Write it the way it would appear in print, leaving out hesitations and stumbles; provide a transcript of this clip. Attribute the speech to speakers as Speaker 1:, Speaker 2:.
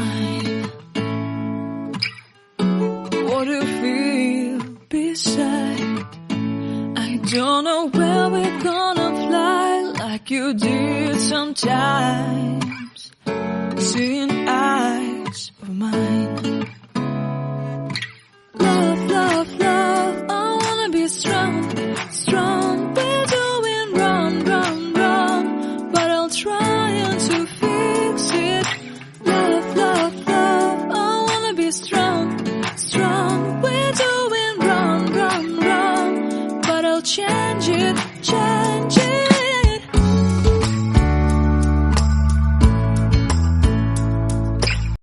Speaker 1: mine. What do you feel beside? I don't know where we're gonna fly like you did sometimes. Seeing eye